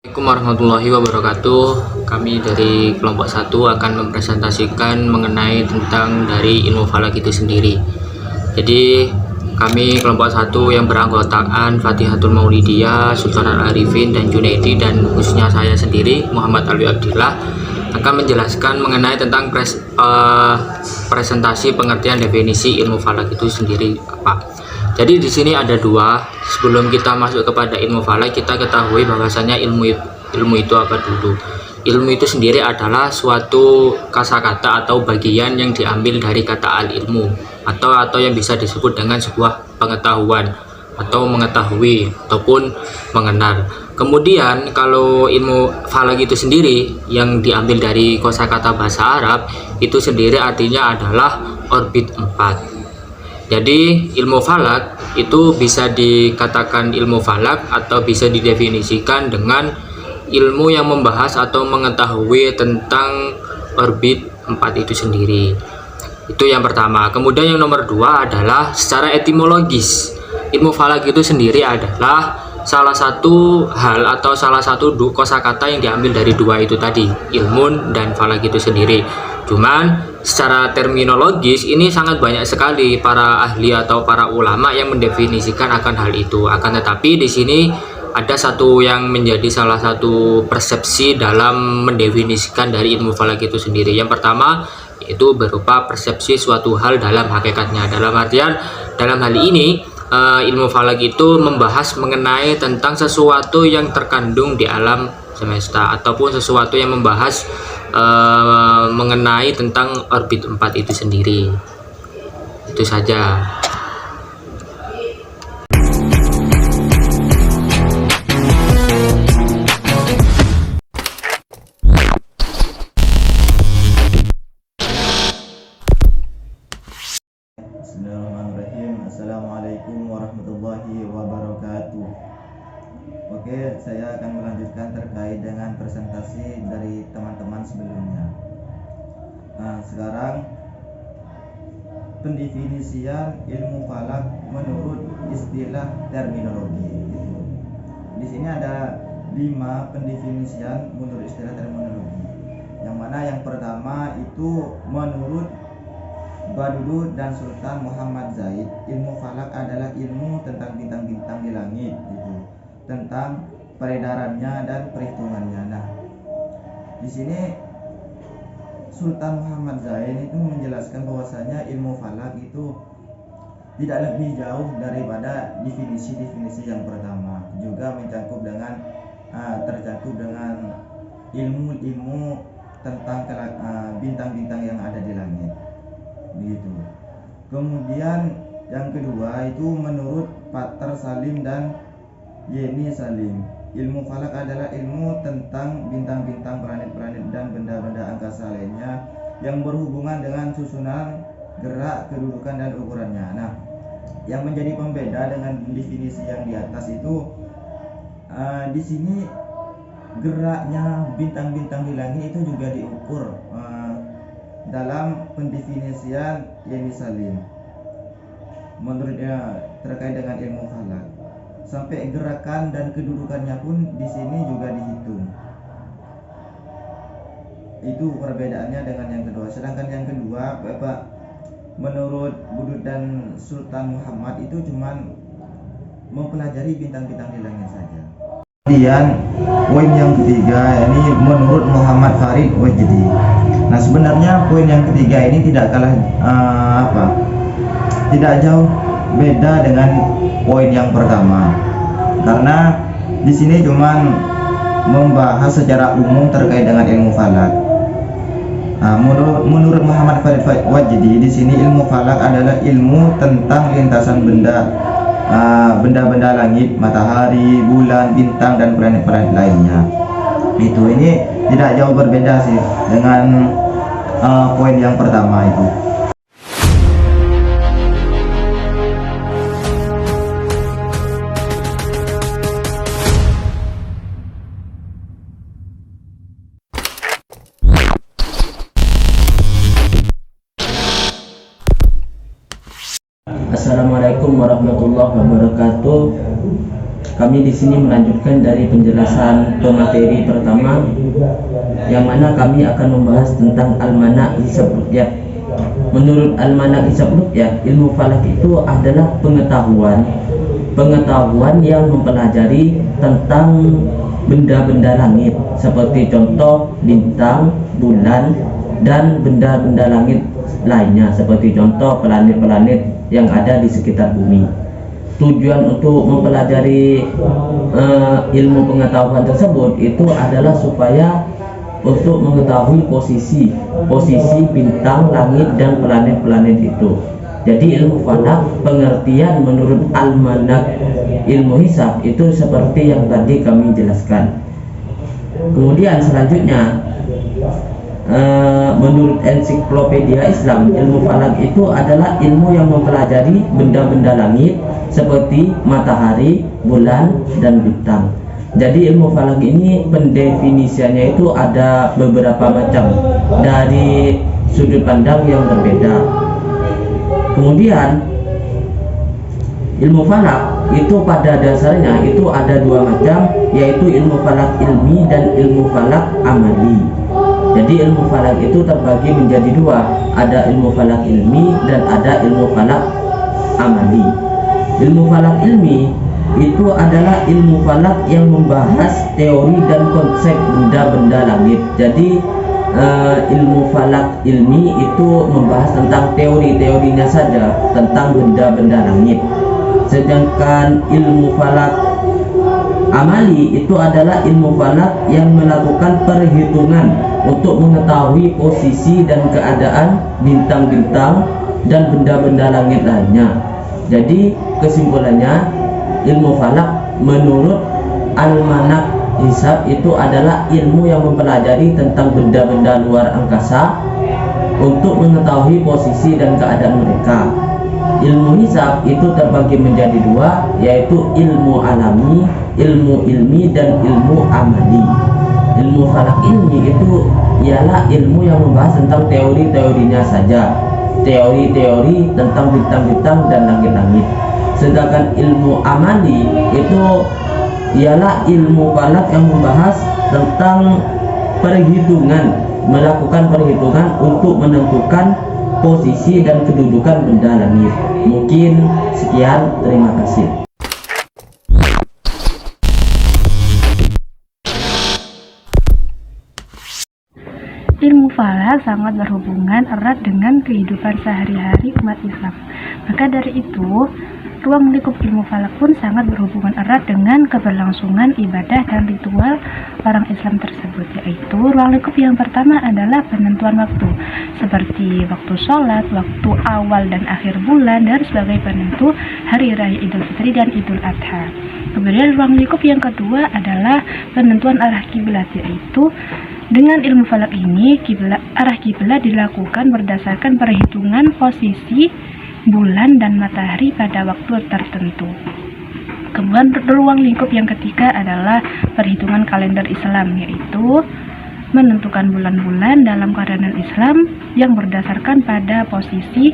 Assalamualaikum warahmatullahi wabarakatuh. Kami dari kelompok 1 akan mempresentasikan mengenai tentang dari ilmu falak itu sendiri. Jadi kami kelompok 1 yang beranggotakan Fatihatul Maulidiyah, Sultan Al-Arifin dan Junaidi, dan khususnya saya sendiri Muhammad Alwi Abdillah akan menjelaskan mengenai tentang presentasi pengertian definisi ilmu falak itu sendiri apa. Jadi di sini ada dua. Sebelum kita masuk kepada ilmu falak, kita ketahui bahwasanya ilmu itu apa dulu. Ilmu itu sendiri adalah suatu kosakata atau bagian yang diambil dari kata al-ilmu atau yang bisa disebut dengan sebuah pengetahuan atau mengetahui ataupun mengenal. Kemudian kalau ilmu falak itu sendiri yang diambil dari kosakata bahasa Arab itu sendiri artinya adalah orbit 4. Jadi ilmu falak itu bisa dikatakan ilmu falak atau bisa didefinisikan dengan ilmu yang membahas atau mengetahui tentang orbit 4 itu sendiri. Itu yang pertama. Kemudian yang nomor 2 adalah secara etimologis. Ilmu falak itu sendiri adalah salah satu hal atau salah satu kosakata yang diambil dari dua itu tadi, ilmun dan falak itu sendiri. Cuman secara terminologis ini sangat banyak sekali para ahli atau para ulama yang mendefinisikan akan hal itu. Akan tetapi di sini ada satu yang menjadi salah satu persepsi dalam mendefinisikan dari ilmu falak itu sendiri. Yang pertama itu berupa persepsi suatu hal dalam hakikatnya. Dalam artian dalam hal ini ilmu falak itu membahas mengenai tentang sesuatu yang terkandung di alam semesta ataupun sesuatu yang membahas mengenai tentang orbit 4 itu sendiri. Itu saja. Bismillahirrahmanirrahim. Assalamualaikum warahmatullahi wabarakatuh. Oke, saya akan melanjutkan terkait dengan presentasi dari teman-teman sebelumnya. Nah, sekarang pendefinisian ilmu falak menurut istilah terminologi. Di sini ada 5 pendefinisian menurut istilah terminologi. Yang mana yang pertama itu menurut Badudud dan Sultan Muhammad Zaid, ilmu falak adalah ilmu tentang bintang-bintang di langit, tentang peredarannya dan perhitungannya. Nah, di sini Sultan Muhammad Zaid itu menjelaskan bahwasanya ilmu falak itu tidak lebih jauh daripada definisi-definisi yang pertama, juga mencakup dengan tercakup dengan ilmu-ilmu tentang bintang-bintang yang ada di langit. Begitu. Kemudian yang kedua itu menurut Pater Salim dan Yeni Salim, ilmu falak adalah ilmu tentang bintang-bintang, planet-planet dan benda-benda angkasa lainnya yang berhubungan dengan susunan, gerak, kedudukan dan ukurannya. Nah, yang menjadi pembeda dengan definisi yang di atas itu di sini geraknya bintang-bintang di langit itu juga diukur dalam pendefinisian Yeni Salim menurutnya terkait dengan ilmu falak. Sampai gerakan dan kedudukannya pun di sini juga dihitung. Itu perbedaannya dengan yang kedua. Sedangkan yang kedua, menurut Budud dan Sultan Muhammad itu cuman mempelajari bintang-bintang di langit saja. Kemudian poin yang ketiga ini menurut Muhammad Farid Wajdi. Nah, sebenarnya poin yang ketiga ini tidak kalah tidak jauh beda dengan poin yang pertama, karena di sini cuman membahas secara umum terkait dengan ilmu falak. Nah, menurut Muhammad Farid Wajdi di sini ilmu falak adalah ilmu tentang lintasan benda-benda langit, matahari, bulan, bintang dan planet-planet lainnya. Ini tidak jauh berbeda sih dengan poin yang pertama itu. Assalamualaikum warahmatullahi wabarakatuh. Kami di sini melanjutkan dari penjelasan pemateri pertama, yang mana kami akan membahas tentang almanak hisab ruqyah. Menurut almanak hisab ruqyah, ilmu falak itu adalah pengetahuan yang mempelajari tentang benda-benda langit, seperti contoh bintang, bulan, dan benda-benda langit lainnya, seperti contoh planet-planet yang ada di sekitar bumi. Tujuan untuk mempelajari ilmu pengetahuan tersebut itu adalah supaya untuk mengetahui posisi bintang, langit, dan planet-planet itu. Jadi ilmu falak, pengertian menurut almanak ilmu hisab itu seperti yang tadi kami jelaskan. Kemudian selanjutnya, menurut ensiklopedia Islam, ilmu falak itu adalah ilmu yang mempelajari benda-benda langit seperti matahari, bulan, dan bintang. Jadi ilmu falak ini pendefinisiannya itu ada beberapa macam dari sudut pandang yang berbeda. Kemudian ilmu falak itu pada dasarnya itu ada dua macam, yaitu ilmu falak ilmi dan ilmu falak amali. Jadi ilmu falak itu terbagi menjadi dua, ada ilmu falak ilmi dan ada ilmu falak amali. Ilmu falak ilmi itu adalah ilmu falak yang membahas teori dan konsep benda-benda langit. Jadi ilmu falak ilmi itu membahas tentang teori-teorinya saja tentang benda-benda langit. Sedangkan ilmu falak amali itu adalah ilmu falak yang melakukan perhitungan untuk mengetahui posisi dan keadaan bintang-bintang dan benda-benda langit lainnya. Jadi kesimpulannya, ilmu falak menurut almanak hisab itu adalah ilmu yang mempelajari tentang benda-benda luar angkasa untuk mengetahui posisi dan keadaan mereka. Ilmu hisab itu terbagi menjadi dua, yaitu ilmu alami, ilmu ilmi, dan ilmu amali. Ilmu falak ilmi itu ialah ilmu yang membahas tentang teori-teorinya saja, teori-teori tentang bintang-bintang dan langit-langit. Sedangkan ilmu amali itu ialah ilmu falak yang membahas tentang perhitungan, melakukan perhitungan untuk menentukan posisi dan kedudukan benda langit. Mungkin sekian, terima kasih. Ilmu falak sangat berhubungan erat dengan kehidupan sehari-hari umat Islam. Maka dari itu, ruang lingkup ilmu falak pun sangat berhubungan erat dengan keberlangsungan ibadah dan ritual orang Islam tersebut, yaitu ruang lingkup yang pertama adalah penentuan waktu, seperti waktu sholat, waktu awal dan akhir bulan, dan sebagai penentu hari raya Idul Fitri dan Idul Adha. Kemudian ruang lingkup yang kedua adalah penentuan arah kiblat, yaitu dengan ilmu falak ini, arah kiblat dilakukan berdasarkan perhitungan posisi bulan dan matahari pada waktu tertentu. Kemudian ruang lingkup yang ketiga adalah perhitungan kalender Islam, yaitu menentukan bulan-bulan dalam kalender Islam yang berdasarkan pada posisi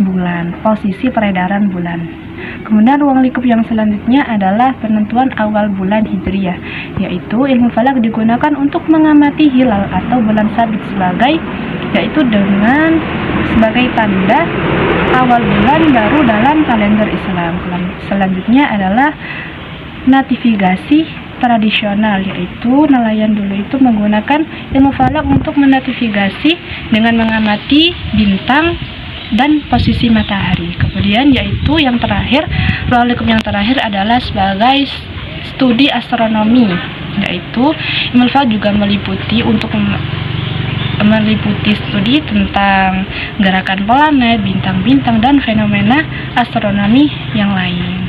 bulan, posisi peredaran bulan. Kemudian ruang lingkup yang selanjutnya adalah penentuan awal bulan Hijriyah, yaitu ilmu falak digunakan untuk mengamati hilal atau bulan sabit sebagai tanda awal bulan baru dalam kalender Islam. Selanjutnya adalah notifikasi tradisional, yaitu nelayan dulu itu menggunakan ilmu falak untuk mennotifikasi dengan mengamati bintang dan posisi matahari. Kemudian yaitu yang terakhir, ruang lingkup yang terakhir adalah sebagai studi astronomi, yaitu ilmu falak juga meliputi studi tentang gerakan planet, bintang-bintang, dan fenomena astronomi yang lain.